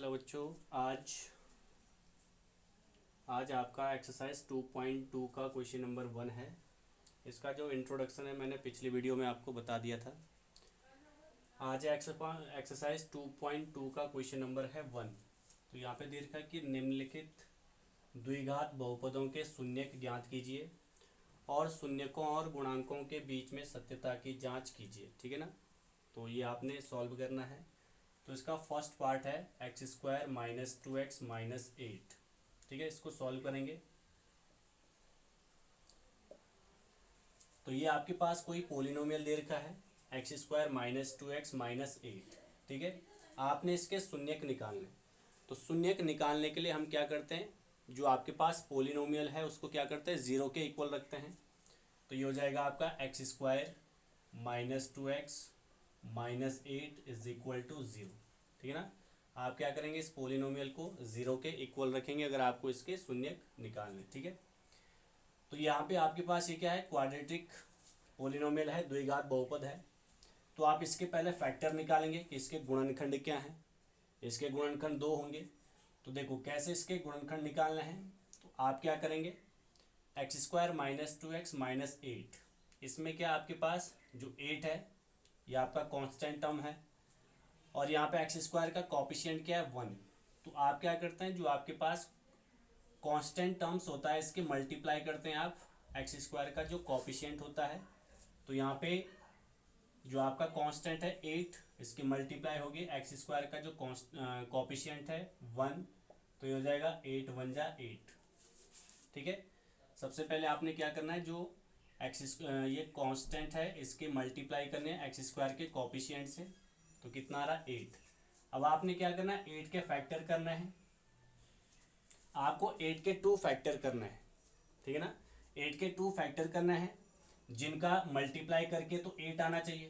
Hello बच्चों। आज आज आपका एक्सरसाइज 2.2 का क्वेश्चन नंबर 1 है। इसका जो इंट्रोडक्शन है मैंने पिछली वीडियो में आपको बता दिया था। आज एक्सरसाइज 2.2 का क्वेश्चन नंबर है 1। तो यहाँ पे दे रखा है कि निम्नलिखित द्विघात बहुपदों के शून्यक ज्ञात कीजिए और शून्यकों और गुणांकों के बीच में सत्यता की जाँच कीजिए। ठीक है ना। तो ये आपने सॉल्व करना है। तो इसका फर्स्ट पार्ट है x² - 2x - 8। ठीक है, इसको सॉल्व करेंगे। तो ये आपके पास कोई पोलिनोमियल दे रखा है x² - 2x - 8। ठीक है, आपने इसके शून्यक निकालने। तो शून्यक निकालने के लिए हम क्या करते हैं, जो आपके पास पोलिनोमियल है उसको क्या करते हैं, ज़ीरो के इक्वल रखते हैं। तो ये हो जाएगा आपका x² - 2x - 8 = 0। ठीक है ना। आप क्या करेंगे, इस पोलिनोमियल को ज़ीरो के इक्वल रखेंगे अगर आपको इसके शून्यक निकालने। ठीक है, तो यहाँ पे आपके पास ये क्या है, क्वाड्रेटिक पोलिनोमियल है, द्विघात बहुपद है। तो आप इसके पहले फैक्टर निकालेंगे कि इसके गुणनखंड क्या हैं। इसके गुणनखंड 2 होंगे। तो देखो कैसे इसके गुणनखंड निकालने हैं। तो आप क्या करेंगे, x² - 2x - 8, इसमें क्या आपके पास जो 8 है ये आपका कांस्टेंट टर्म है और यहाँ पे x² का कोफिशिएंट क्या है, 1। तो आप क्या करते हैं, जो आपके पास कांस्टेंट टर्म्स होता है इसके मल्टीप्लाई करते हैं आप x² का जो कोफिशिएंट होता है। तो यहाँ पे जो आपका कांस्टेंट है 8, इसकी मल्टीप्लाई होगी x² का जो कोफिशिएंट है 1। तो ये हो जाएगा 8 × 1 = 8। ठीक है, सबसे पहले आपने क्या करना है, जो ये कांस्टेंट है इसके मल्टीप्लाई करने हैं x² के कोफिशिएंट से। तो कितना आ रहा, 8। अब आपने क्या करना है, 8 के फैक्टर करना है। आपको 8 के 2 फैक्टर करना है। ठीक है ना, 8 के 2 फैक्टर करना है जिनका मल्टीप्लाई करके तो 8 आना चाहिए।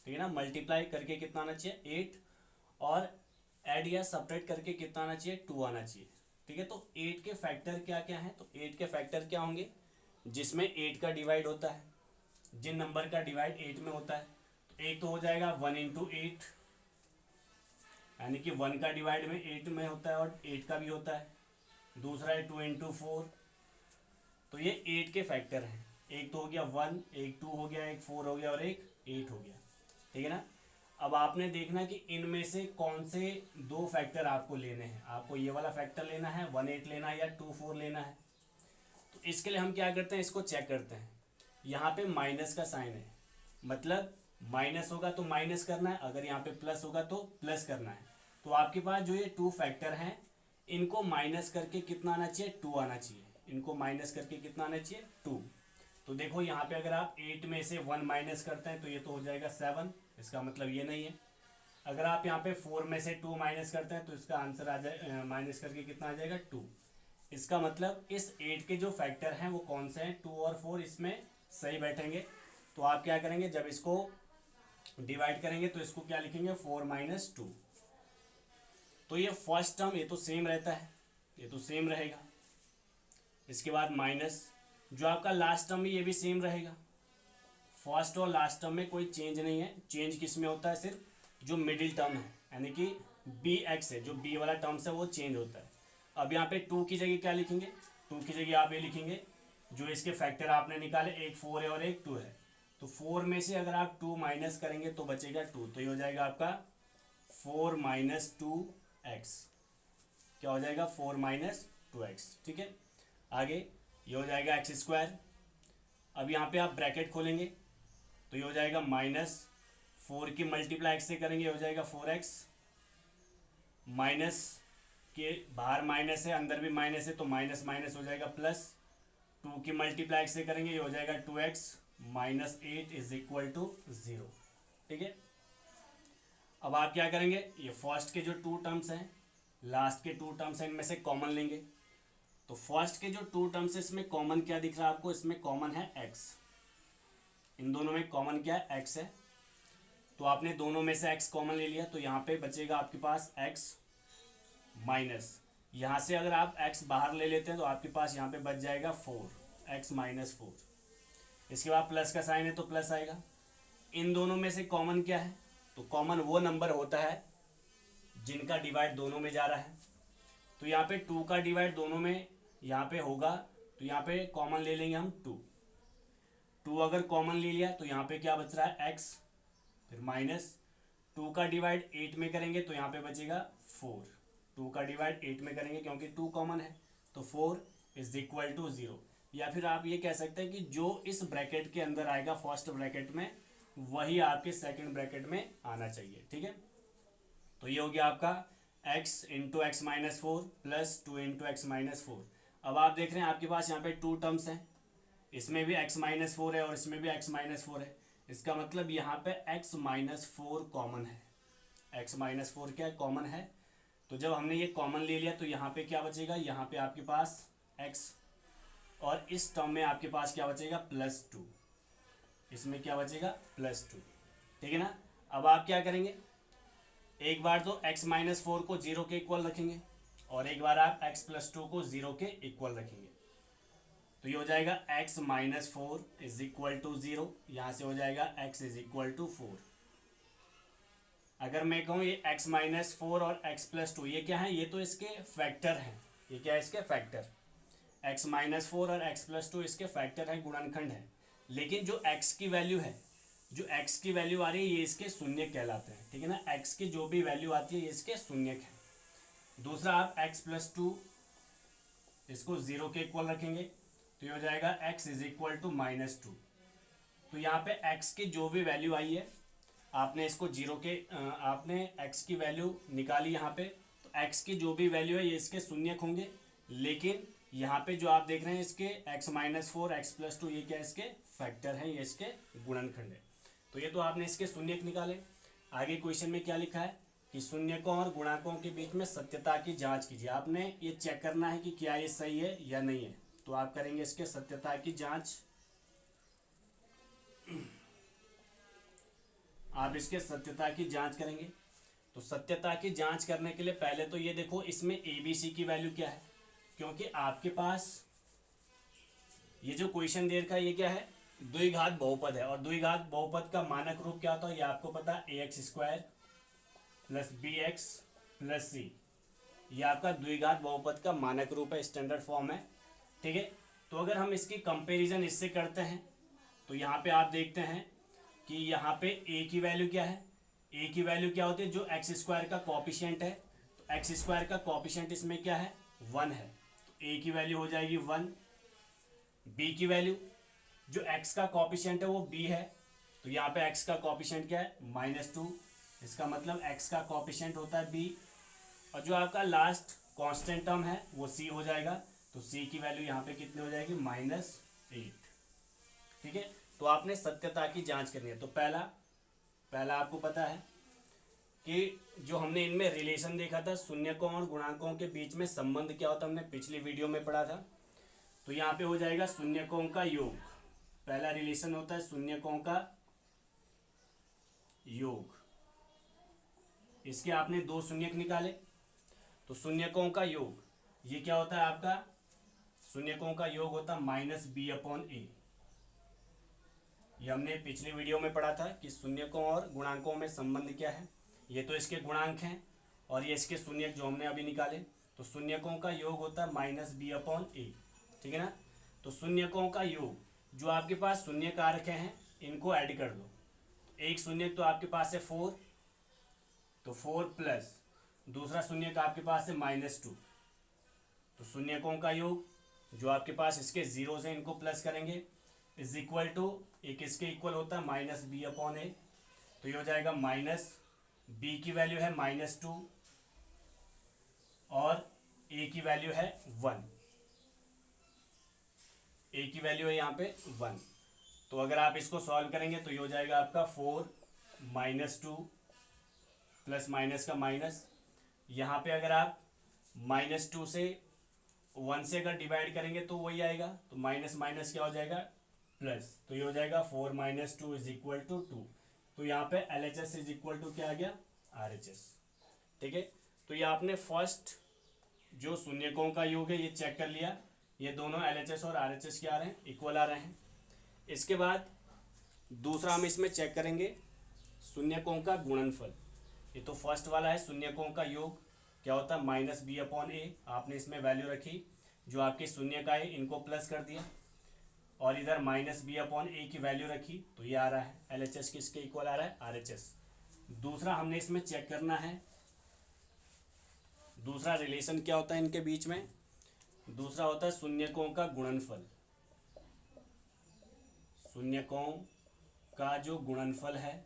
ठीक है ना, मल्टीप्लाई करके कितना आना चाहिए, 8, और ऐड या सब्ट्रैक्ट करके कितना आना चाहिए, 2 आना चाहिए। ठीक है, तो 8 के फैक्टर क्या क्या हैं, तो 8 के फैक्टर क्या होंगे, जिसमें 8 का डिवाइड होता है, जिन नंबर का डिवाइड 8 में होता है। तो एक तो हो जाएगा 1 × 8, यानी कि 1 का डिवाइड में 8 में होता है और 8 का भी होता है। दूसरा है 2 × 4। तो ये 8 के फैक्टर हैं। एक तो हो गया 1, एक 2 हो गया, एक 4 हो गया और एक 8 हो गया। ठीक है ना। अब आपने देखना कि इनमें से कौन से 2 फैक्टर आपको लेने हैं। आपको ये वाला फैक्टर लेना है, 1 8 लेना है या 2 4 लेना है। तो इसके लिए हम क्या करते हैं, इसको चेक करते हैं। यहाँ पे माइनस का साइन है, मतलब माइनस होगा तो माइनस करना है, अगर यहाँ पे प्लस होगा तो प्लस करना है। तो आपके पास जो ये 2 फैक्टर हैं इनको माइनस करके कितना आना चाहिए, 2 आना चाहिए। इनको माइनस करके कितना आना चाहिए, 2। तो देखो यहाँ पे अगर आप 8 में से 1 माइनस करते हैं तो ये तो हो जाएगा 7, इसका मतलब ये नहीं है। अगर आप यहाँ पे 4 में से 2 माइनस करते हैं तो इसका आंसर आ जाए, माइनस करके कितना आ जाएगा, 2। इसका मतलब इस 8 के जो फैक्टर हैं वो कौन से हैं, 2 और 4 इसमें सही बैठेंगे। तो आप क्या करेंगे, जब इसको डिवाइड करेंगे तो इसको क्या लिखेंगे, 4 - 2। तो ये फर्स्ट टर्म ये तो सेम रहता है, ये तो सेम रहेगा। इसके बाद माइनस, जो आपका लास्ट टर्म है ये भी सेम रहेगा। फर्स्ट और लास्ट टर्म में कोई चेंज नहीं है। चेंज किस में होता है, सिर्फ जो मिडिल टर्म है यानी कि bx है, जो b वाला टर्म्स है वो चेंज होता है। अब यहाँ पे 2 की जगह क्या लिखेंगे, 2 की जगह आप ये लिखेंगे, जो इसके फैक्टर आपने निकाले, एक 4 है और एक 2 है। तो 4 में से अगर आप 2 माइनस करेंगे तो बचेगा 2। तो ये हो जाएगा आपका 4 - 2x। क्या हो जाएगा, 4 - 2x। ठीक है, आगे ये हो जाएगा x²। अब यहाँ पे आप ब्रैकेट खोलेंगे तो ये हो जाएगा -4 की मल्टीप्लाई x से करेंगे, हो जाएगा 4x। माइनस के बाहर माइनस है, अंदर भी माइनस है, तो माइनस माइनस हो जाएगा प्लस। 2 की मल्टीप्लाई x से करेंगे, ये हो जाएगा 2x - 8 = 0। ठीक है, अब आप क्या करेंगे, ये फर्स्ट के जो 2 टर्म्स हैं, लास्ट के 2 टर्म्स हैं, इनमें से कॉमन लेंगे। तो फर्स्ट के जो 2 टर्म्स है इसमें कॉमन क्या दिख रहा है आपको, इसमें कॉमन है x। इन दोनों में कॉमन क्या है, x है। तो आपने दोनों में से x कॉमन ले लिया, तो यहाँ पे बचेगा आपके पास x माइनस, यहाँ से अगर आप x बाहर ले लेते हैं तो आपके पास यहाँ पे बच जाएगा 4x - 4। इसके बाद प्लस का साइन है तो प्लस आएगा। इन दोनों में से कॉमन क्या है, तो कॉमन वो नंबर होता है जिनका डिवाइड दोनों में जा रहा है। तो यहाँ पे 2 का डिवाइड दोनों में यहाँ पे होगा, तो यहाँ पे कॉमन ले लेंगे हम 2 अगर कॉमन ले लिया तो यहाँ पे क्या बच रहा है x, फिर माइनस 2 का डिवाइड 8 में करेंगे तो यहाँ पे बचेगा 4। 2 का डिवाइड 8 में करेंगे क्योंकि 2 कॉमन है, तो 4 इज इक्वल टू 0। या फिर आप ये कह सकते हैं कि जो इस ब्रैकेट के अंदर आएगा फर्स्ट ब्रैकेट में, वही आपके सेकंड ब्रैकेट में आना चाहिए। ठीक है, तो ये हो गया आपका x into x minus 4 plus 2 into x minus 4। अब आप देख रहे हैं आपके पास यहाँ पे 2 टर्म्स हैं, इसमें भी x माइनस 4 है और इसमें भी x माइनस 4 है। इसका मतलब यहाँ पे x माइनस 4 कॉमन है। x माइनस 4 क्या है, कॉमन है। तो जब हमने ये कॉमन ले लिया तो यहाँ पे क्या बचेगा, यहाँ पे आपके पास x, और इस टर्म में आपके पास क्या बचेगा, +2। इसमें क्या बचेगा, +2। ठीक है ना। अब आप क्या करेंगे, एक बार तो x माइनस 4 को 0 के इक्वल रखेंगे और एक बार आप x प्लस 2 को 0 के इक्वल रखेंगे। तो ये हो जाएगा x minus 4 is equal to 0, यहाँ से हो जाएगा x इज इक्वल टू 4। अगर मैं कहूँ ये x माइनस 4 और x प्लस 2 ये क्या है, ये तो इसके फैक्टर हैं। ये क्या है, इसके फैक्टर। x माइनस 4 और x प्लस 2 इसके फैक्टर हैं, गुणनखंड है। लेकिन जो x की वैल्यू है, जो x की वैल्यू आ रही है, ये इसके शून्यक कहलाते हैं। ठीक है ना, x की जो भी वैल्यू आती है ये इसके शून्यक है। दूसरा आप x प्लस 2 इसको 0 के इक्वल रखेंगे तो ये हो जाएगा x इज इक्वल टू -2। तो यहाँ पे x की जो भी वैल्यू आई है, आपने इसको 0 के आपने x की वैल्यू निकाली यहाँ पे, तो x की जो भी वैल्यू है ये इसके शून्यक होंगे। लेकिन यहाँ पे जो आप देख रहे हैं इसके x माइनस 4 x प्लस 2 ये क्या है, इसके फैक्टर हैं, ये इसके गुणनखंड है। तो ये तो आपने इसके शून्यक निकाले। आगे क्वेश्चन में क्या लिखा है कि शून्यकों और गुणाकों के बीच में सत्यता की जांच कीजिए। आपने ये चेक करना है कि क्या ये सही है या नहीं है। तो आप करेंगे इसके सत्यता की जांच। आप इसके सत्यता की जांच करेंगे। तो सत्यता की जांच करने के लिए पहले तो ये देखो इसमें ABC की वैल्यू क्या है, क्योंकि आपके पास ये जो क्वेश्चन दे रखा है ये क्या है, द्विघात बहुपद है। और द्विघात बहुपद का मानक रूप क्या होता है, ये आपको पता है, ax² plus bx plus c। ये आपका द्विघात बहुपद का मानक रूप है, स्टैंडर्ड फॉर्म है। ठीक है, तो अगर हम इसकी कंपैरिजन इससे करते हैं तो यहाँ पे आप देखते हैं कि यहाँ पे a की वैल्यू क्या है, a की वैल्यू क्या होती है, जो x² का कॉफिशिएंट है। तो x² का कॉफिशिएंट इसमें क्या है, 1 है, तो a की वैल्यू हो जाएगी 1। b की वैल्यू, जो x का कॉफिशिएंट है वो b है, तो यहाँ पे x का कॉफिशिएंट क्या है, -2। इसका मतलब x का कॉफिशिएंट होता है b। और जो आपका लास्ट कांस्टेंट टर्म है वो c हो जाएगा, तो c की वैल्यू यहाँ पे कितनी हो जाएगी, -8। ठीक है, तो आपने सत्यता की जांच करनी है। तो पहला आपको पता है कि जो हमने इनमें रिलेशन देखा था, शून्यकों और गुणाकों के बीच में संबंध क्या होता है, हमने पिछली वीडियो में पढ़ा था। तो यहाँ पे हो जाएगा शून्यकों का योग। पहला रिलेशन होता है शून्यकों का योग। इसके आपने 2 शून्यक निकाले, तो शून्यकों का योग ये क्या होता है आपका, शून्यकों का योग होता है -b/a। ये हमने पिछली वीडियो में पढ़ा था कि शून्यकों और गुणाकों में संबंध क्या है। ये तो इसके गुणांक हैं और ये इसके शून्यक जो हमने अभी निकाले। तो शून्यकों का योग होता है -b/a। ठीक है ना। तो शून्यकों का योग, जो आपके पास शून्यक आ रखे हैं इनको ऐड कर दो। एक शून्यक तो आपके पास है 4, तो 4 प्लस दूसरा शून्यक आपके पास है -2। तो शून्यकों का योग जो आपके पास इसके जीरोस हैं इनको प्लस करेंगे, इज इक्वल टू, एक इसके इक्वल होता है -b/a। तो ये हो जाएगा b की वैल्यू है -2 और a की वैल्यू है 1। a की वैल्यू है यहाँ पे 1। तो अगर आप इसको सॉल्व करेंगे तो ये हो जाएगा आपका 4 -2 प्लस माइनस का माइनस। यहाँ पे अगर आप -2 से 1 से अगर डिवाइड करेंगे तो वही आएगा, तो माइनस माइनस क्या हो जाएगा, प्लस। तो ये हो जाएगा 4 - 2 इज इक्वल टू 2। तो यहाँ पे LHS इज इक्वल टू क्या आ गया, RHS। ठीक है, तो ये आपने फर्स्ट जो शून्यकों का योग है ये चेक कर लिया। ये दोनों LHS और RHS क्या आ रहे हैं, इक्वल आ रहे हैं। इसके बाद दूसरा हम इसमें चेक करेंगे शून्यकों का गुणनफल। ये तो फर्स्ट वाला है, शून्यकों का योग क्या होता है माइनस बी अपॉन ए, आपने इसमें वैल्यू रखी, जो आपके शून्य का है इनको प्लस कर दिया, और इधर माइनस बी अपॉन ए की वैल्यू रखी, तो ये आ रहा है एल एच एस किसके इक्वल आ रहा है आर एच एस। दूसरा हमने इसमें चेक करना है, दूसरा रिलेशन क्या होता है इनके बीच में, दूसरा होता है शून्यकों का गुणनफल। शून्यकों का जो गुणनफल है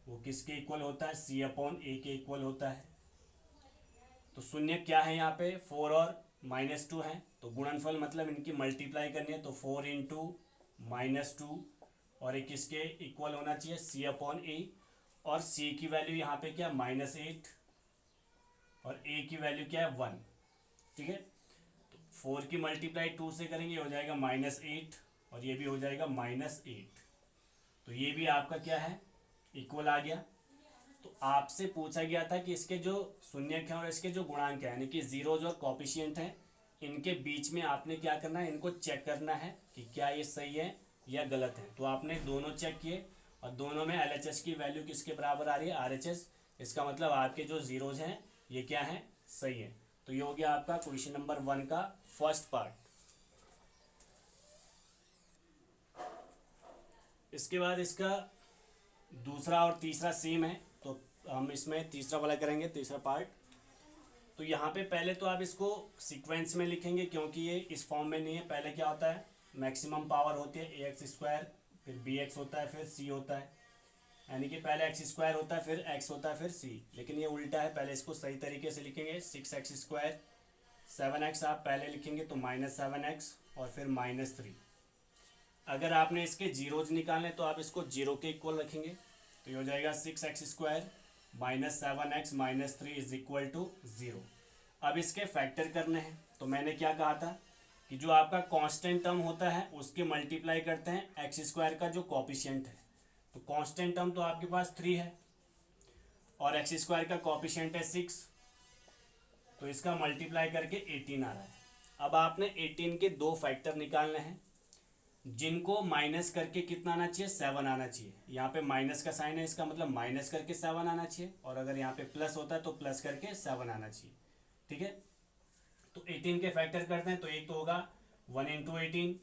वो किसके इक्वल होता है, सी अपॉन ए के इक्वल होता है। तो शून्य क्या है यहाँ पे, 4 और -2 है, तो गुणनफल मतलब इनकी मल्टीप्लाई करनी है, तो 4 इंटू -2 और एक किसके इक्वल होना चाहिए, सी अपॉन ए, और सी की वैल्यू यहाँ पे क्या -8 और ए की वैल्यू क्या है 1, ठीक है। तो 4 की मल्टीप्लाई 2 से करेंगे, हो जाएगा -8 और ये भी हो जाएगा -8, तो ये भी आपका क्या है इक्वल आ गया। तो आपसे पूछा गया था कि इसके जो शून्यक हैं और इसके जो गुणांक हैं यानी कि जीरोज और कॉफिशिएंट हैं, इनके बीच में आपने क्या करना है, इनको चेक करना है कि क्या ये सही है या गलत है। तो आपने दोनों चेक किए और दोनों में एलएचएस की वैल्यू किसके बराबर आ रही है, आरएचएस। इसका मतलब आपके जो जीरोज हैं ये क्या है, सही है। तो ये हो गया आपका क्वेश्चन नंबर 1 का फर्स्ट पार्ट। इसके बाद इसका दूसरा और तीसरा सेम है, तो हम इसमें तीसरा वाला करेंगे, तीसरा पार्ट। तो यहाँ पे पहले तो आप इसको सीक्वेंस में लिखेंगे क्योंकि ये इस फॉर्म में नहीं है। पहले क्या होता है, मैक्सिमम पावर होती है ए एक्स स्क्वायर, फिर बी एक्स होता है, फिर सी होता है, यानी कि पहले एक्स स्क्वायर होता है, फिर एक्स होता है, फिर सी। लेकिन ये उल्टा है, पहले इसको सही तरीके से लिखेंगे, 6x स्क्वायर 7x आप पहले लिखेंगे तो -7x और फिर -3। अगर आपने इसके जीरोज निकालने तो आप इसको जीरो के इक्वल रखेंगे, तो ये हो जाएगा 6x square -7x -3 is equal to 0। अब इसके फैक्टर करने हैं, तो मैंने क्या कहा था कि जो आपका कांस्टेंट टर्म होता है उसके मल्टीप्लाई करते हैं एक्स स्क्वायर का जो कॉफिशिएंट है। तो कांस्टेंट टर्म तो आपके पास 3 है और एक्स स्क्वायर का कॉफिशिएंट है 6, तो इसका मल्टीप्लाई करके 18 आ रहा है। अब आपने 18 के दो फैक्टर निकालने हैं, जिनको माइनस करके कितना आना चाहिए, 7 आना चाहिए। यहाँ पे माइनस का साइन है, इसका मतलब माइनस करके 7 आना चाहिए, और अगर यहाँ पे प्लस होता है तो प्लस करके 7 आना चाहिए, ठीक है। तो 18 के फैक्टर करते हैं, तो एक तो होगा 1 इंटू 18,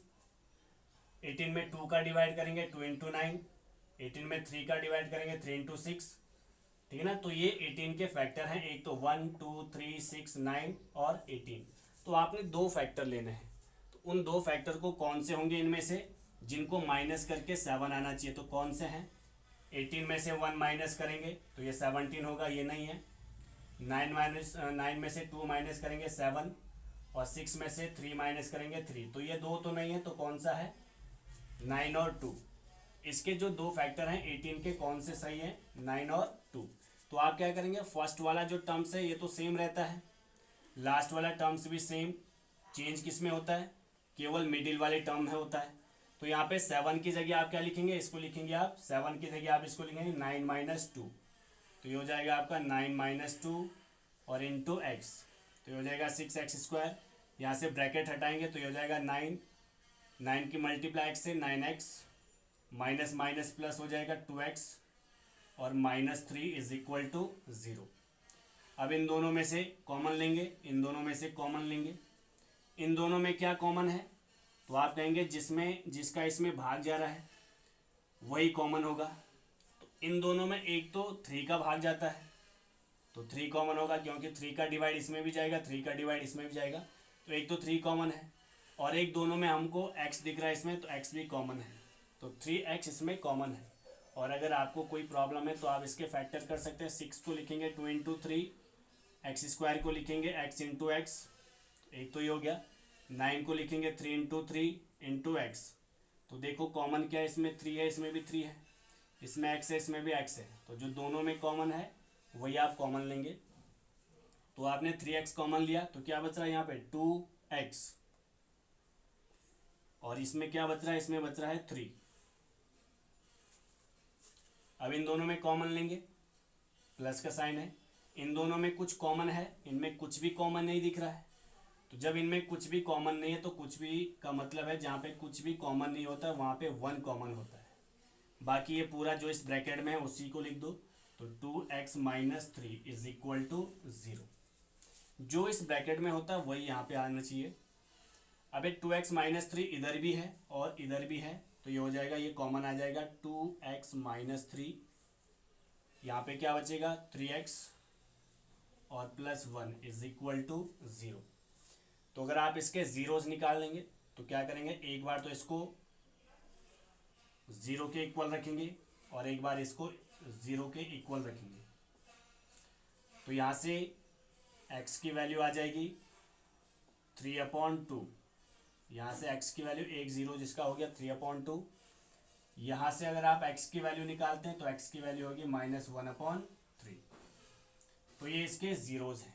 18 में 2 का डिवाइड करेंगे 2 इंटू 9, 18 में 3 का डिवाइड करेंगे 3 इंटू 6, ठीक है ना। तो ये 18 के फैक्टर हैं, एक तो 1 2 3 6 9 और 18। तो आपने दो फैक्टर लेने हैं, तो उन दो फैक्टर को कौन से होंगे इनमें से जिनको माइनस करके 7 आना चाहिए, तो कौन से हैं। 18 में से 1 माइनस करेंगे तो ये 17 होगा, ये नहीं है। 9 में से 2 माइनस करेंगे 7, और 6 में से 3 माइनस करेंगे 3, तो ये दो तो नहीं है, तो कौन सा है 9 और 2। इसके जो दो फैक्टर हैं 18 के, कौन से सही है 9 और 2। तो आप क्या करेंगे, फर्स्ट वाला जो टर्म्स है ये तो सेम रहता है, लास्ट वाला टर्म्स भी सेम, चेंज किस में होता है, केवल मिडिल वाले टर्म में होता है। तो यहाँ पे 7 की जगह आप क्या लिखेंगे, इसको लिखेंगे आप 7 की जगह आप इसको लिखेंगे 9 - 2, तो ये हो जाएगा आपका 9 - 2 और इंटू एक्स, तो ये हो जाएगा 6x स्क्वायर। यहाँ से ब्रैकेट हटाएंगे तो ये हो जाएगा 9 की मल्टीप्लाई एक्स से 9x, माइनस माइनस प्लस हो जाएगा 2x और -3 इज इक्वल टू 0। अब इन दोनों में से कॉमन लेंगे, इन दोनों में से कॉमन लेंगे, इन दोनों में क्या कॉमन है, तो आप कहेंगे जिसका इसमें भाग जा रहा है वही कॉमन होगा। तो इन दोनों में एक तो 3 का भाग जाता है, तो 3 कॉमन होगा क्योंकि 3 का डिवाइड इसमें भी जाएगा, 3 का डिवाइड इसमें भी जाएगा, तो एक तो 3 कॉमन है, और एक दोनों में हमको x दिख रहा है इसमें, तो x भी कॉमन है, तो 3x इसमें कॉमन है। और अगर आपको कोई प्रॉब्लम है तो आप इसके फैक्टर कर सकते हैं, 6 को लिखेंगे 2 इंटू 3, एक्स स्क्वायर को लिखेंगे x इंटू एक्स, एक तो ये हो गया। 9 को लिखेंगे 3 इंटू 3 इंटू एक्स, तो देखो कॉमन क्या है, इसमें 3 है, इसमें भी 3 है, इसमें x है, इसमें भी x है, तो जो दोनों में कॉमन है वही आप कॉमन लेंगे। तो आपने 3x कॉमन लिया, तो क्या बच रहा है यहाँ पे 2x, और इसमें क्या बच रहा है, इसमें बच रहा है 3। अब इन दोनों में कॉमन लेंगे, प्लस का साइन है, इन दोनों में कुछ कॉमन है, इनमें कुछ भी कॉमन नहीं दिख रहा है। तो जब इनमें कुछ भी कॉमन नहीं है, तो कुछ भी का मतलब है जहाँ पे कुछ भी कॉमन नहीं होता वहाँ पे 1 कॉमन होता है, बाकी ये पूरा जो इस ब्रैकेट में है उसी को लिख दो। तो 2x minus 3 is equal to 0। जो इस ब्रैकेट में होता है वही यहाँ पे आना चाहिए। अब एक 2x माइनस 3 इधर भी है और इधर भी है, तो ये हो जाएगा, ये कॉमन आ जाएगा 2x माइनस 3। यहाँ पे क्या बचेगा 3x और प्लस 1 इज इक्वल टू 0। तो अगर आप इसके जीरोस निकाल लेंगे तो क्या करेंगे, एक बार तो इसको 0 के इक्वल रखेंगे और एक बार इसको 0 के इक्वल रखेंगे। तो यहाँ से x की वैल्यू आ जाएगी 3/2। यहाँ से x की वैल्यू 1 0 जिसका हो गया 3/2। यहाँ से अगर आप x की वैल्यू निकालते हैं तो x की वैल्यू होगी -1/3। तो ये इसके जीरोज हैं।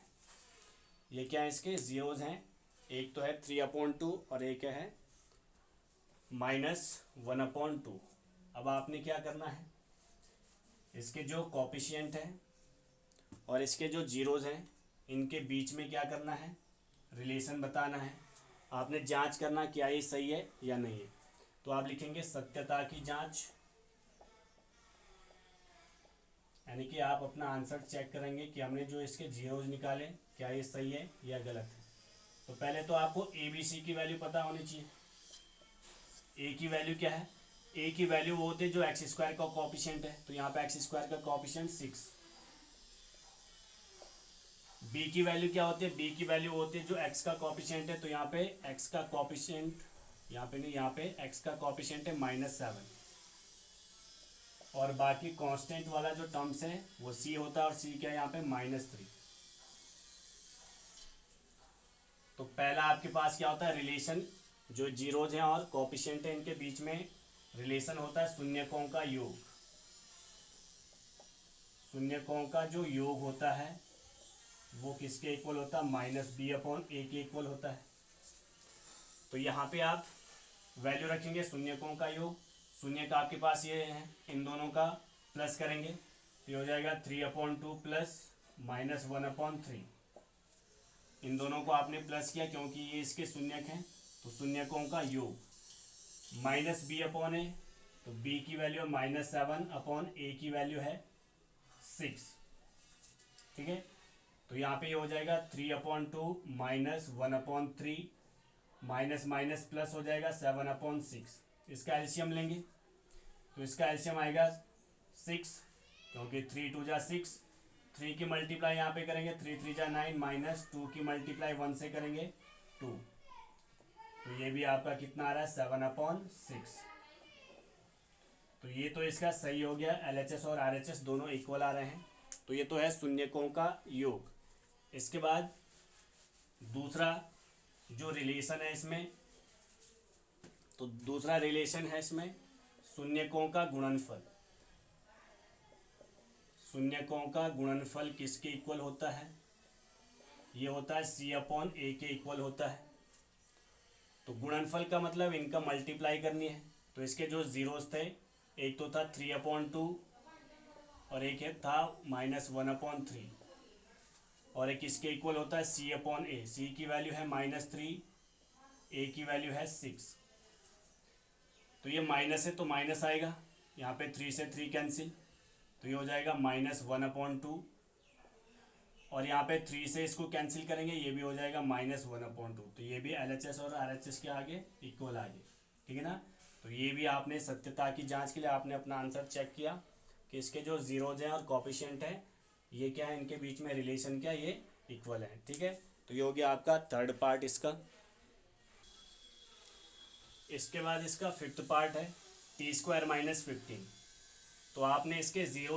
ये क्या है, इसके जीरोज हैं। एक तो है 3/2 और एक है -1/2। अब आपने क्या करना है, इसके जो कोफिशिएंट है और इसके जो जीरोज हैं इनके बीच में क्या करना है, रिलेशन बताना है। आपने जांच करना क्या ये सही है या नहीं है। तो आप लिखेंगे सत्यता की जांच, यानी कि आप अपना आंसर चेक करेंगे कि हमने जो इसके जीरोज निकाले क्या ये सही है या गलत है। तो पहले तो आपको ए बी सी की वैल्यू पता होनी चाहिए। ए की वैल्यू क्या है, ए की वैल्यू वो होते जो एक्स स्क्वायर का कोफिशिएंट है, तो यहाँ पे एक्स स्क्वायर का कोफिशिएंट 6। बी की वैल्यू क्या होती है, बी की वैल्यू होती है जो एक्स का कोफिशिएंट है, तो यहाँ पे एक्स का कोफिशिएंट, यहाँ पे नहीं, यहाँ पे एक्स का कोफिशिएंट है -7। और बाकी कांस्टेंट वाला जो टर्म्स है वो सी होता है और सी क्या है यहाँ पे -3। तो पहला आपके पास क्या होता है, रिलेशन जो जीरोज हैं और कोफिशिएंट है इनके बीच में रिलेशन होता है शून्यकों का योग। शून्यकों का जो योग होता है वो किसके इक्वल होता है, -b/a के इक्वल होता है। तो यहाँ पे आप वैल्यू रखेंगे शून्यकों का योग। शून्य का आपके पास ये है, इन दोनों का प्लस करेंगे तो ये हो जाएगा 3/2 प्लस -1/3। इन दोनों को आपने प्लस किया क्योंकि ये इसके शून्यक हैं, तो शून्यकों का योग -b/a, तो b की वैल्यू है -7/a की वैल्यू है 6। ठीक है, तो यहाँ पे ये हो जाएगा 3/2 -1/3 माइनस माइनस प्लस हो जाएगा 7/6। इसका एलसीएम लेंगे तो इसका एलसीएम आएगा 6, क्योंकि 3 2 जा 6। 3 की मल्टीप्लाई यहाँ पे करेंगे 3 3 जा 9 -2 की मल्टीप्लाई 1 से करेंगे 2। तो ये भी आपका कितना आ रहा है 7/6। तो ये तो इसका सही हो गया, एलएचएस और आरएचएस दोनों इक्वल आ रहे हैं। तो ये तो है शून्यकों का योग। इसके बाद दूसरा जो रिलेशन है इसमें, तो दूसरा रिलेशन है इसमें शून्यकों का गुणनफल। शून्यकों का गुणनफल किसके इक्वल होता है, ये होता है c/a के इक्वल होता है। तो गुणनफल का मतलब इनका मल्टीप्लाई करनी है। तो इसके जो जीरोस थे, एक तो था 3/2 और एक था -1/3, और एक इसके इक्वल होता है c/a। c की वैल्यू है -3, a की वैल्यू है 6। तो ये माइनस है तो माइनस आएगा, यहाँ पे 3 से 3 कैंसिल, तो ये हो जाएगा -1/2। और यहाँ पे 3 से इसको कैंसिल करेंगे, ये भी हो जाएगा -1/2। तो ये भी एलएचएस और आरएचएस के आगे इक्वल आ गए। ठीक है ना। तो ये भी आपने सत्यता की जांच के लिए आपने अपना आंसर चेक किया कि इसके जो जीरोज हैं और कोफिशिएंट हैं ये क्या है, इनके बीच में रिलेशन क्या, ये इक्वल है। ठीक है, तो ये हो गया आपका थर्ड पार्ट इसका। इसके बाद इसका फिफ्थ पार्ट है t² - 15। तो आपने इसके जीरोज